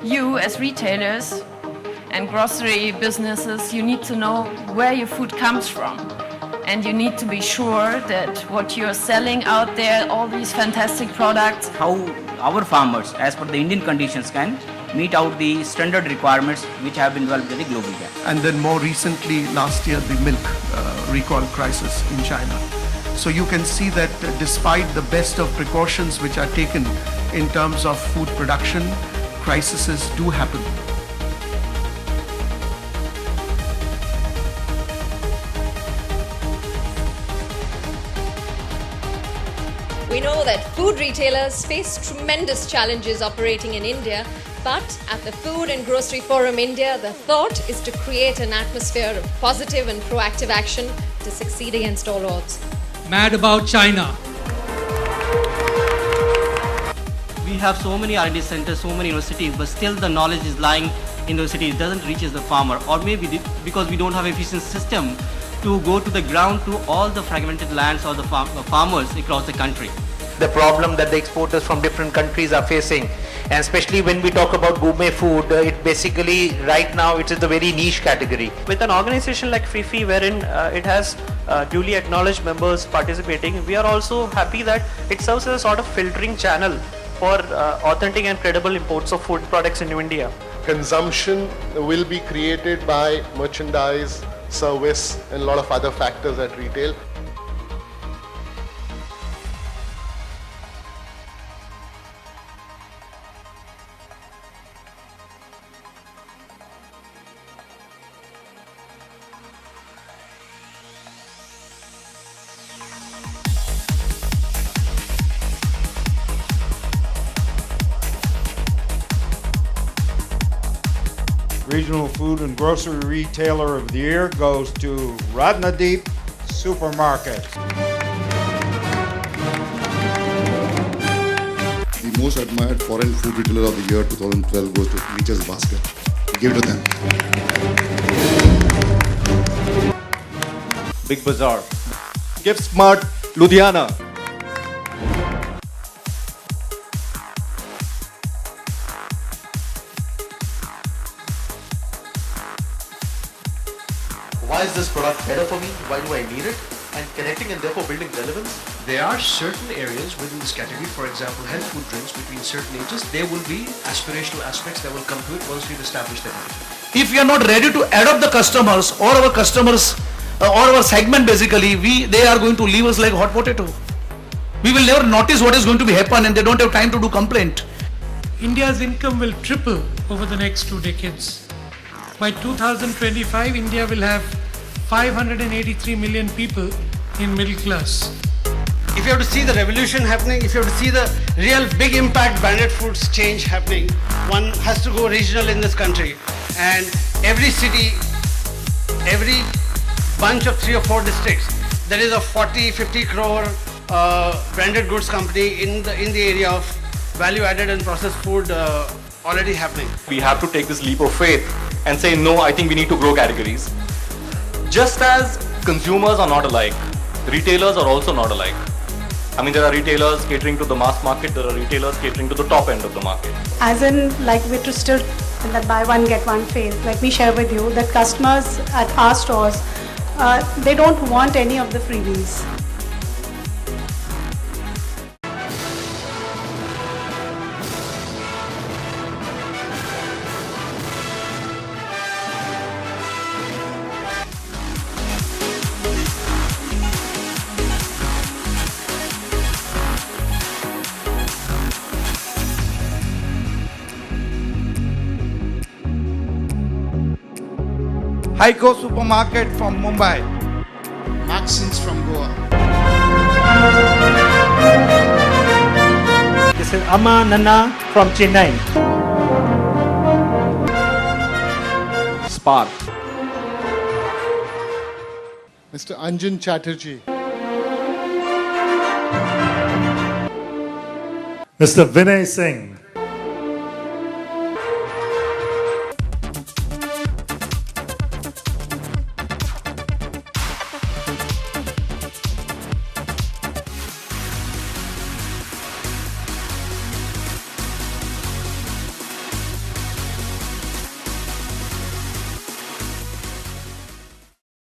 You as retailers and grocery businesses, you need to know where your food comes from. And you need to be sure that what you're selling out there, all these fantastic products. How our farmers, as per the Indian conditions, can meet out the standard requirements which have been developed by the global gap. And then more recently, last year, the milk recall crisis in China. So you can see that despite the best of precautions which are taken in terms of food production, crises do happen. We know that food retailers face tremendous challenges operating in India, but at the Food and Grocery Forum India, the thought is to create an atmosphere of positive and proactive action to succeed against all odds. Mad about China. We have so many R&D centers, so many universities, but still the knowledge is lying in those cities. It doesn't reach the farmer, or maybe because we don't have efficient system to go to the ground to all the fragmented lands or the farmers across the country. The problem that the exporters from different countries are facing, and especially when we talk about gourmet food, it basically right now it is a very niche category. With an organization like FIFI, wherein it has duly acknowledged members participating, we are also happy that it serves as a sort of filtering channel for authentic and credible imports of food products into India. Consumption will be created by merchandise, service, and a lot of other factors at retail. Regional Food and Grocery Retailer of the Year goes to Ratnadeep Supermarkets. The most admired foreign food retailer of the year 2012 goes to Nature's Basket. Give it to them. Big Bazaar. Gift Smart Ludhiana. Why is this product better for me? Why do I need it? And connecting and therefore building relevance. There are certain areas within this category, for example, health food drinks between certain ages, there will be aspirational aspects that will come to it once we've established them. If we are not ready to adopt the customers or our customers or our segment, basically, they are going to leave us like hot potato. We will never notice what is going to be happen, and they don't have time to do complaint. India's income will triple over the next 2 decades. By 2025, India will have 583 million people in middle class. If you have to see the revolution happening, if you have to see the real big impact branded foods change happening, one has to go regional in this country. And every city, every bunch of 3 or 4 districts, there is a 40-50 crore branded goods company in the area of value added and processed food already happening. We have to take this leap of faith and say, no, I think we need to grow categories. Just as consumers are not alike, retailers are also not alike. I mean, there are retailers catering to the mass market, there are retailers catering to the top end of the market. As in, like we're still in that buy one get one phase, let me share with you that customers at our stores, they don't want any of the freebies. Heiko Supermarket from Mumbai. Maxins from Goa. This is Amma Nanna from Chennai. Spark. Mr. Anjan Chatterjee. Mr. Vinay Singh.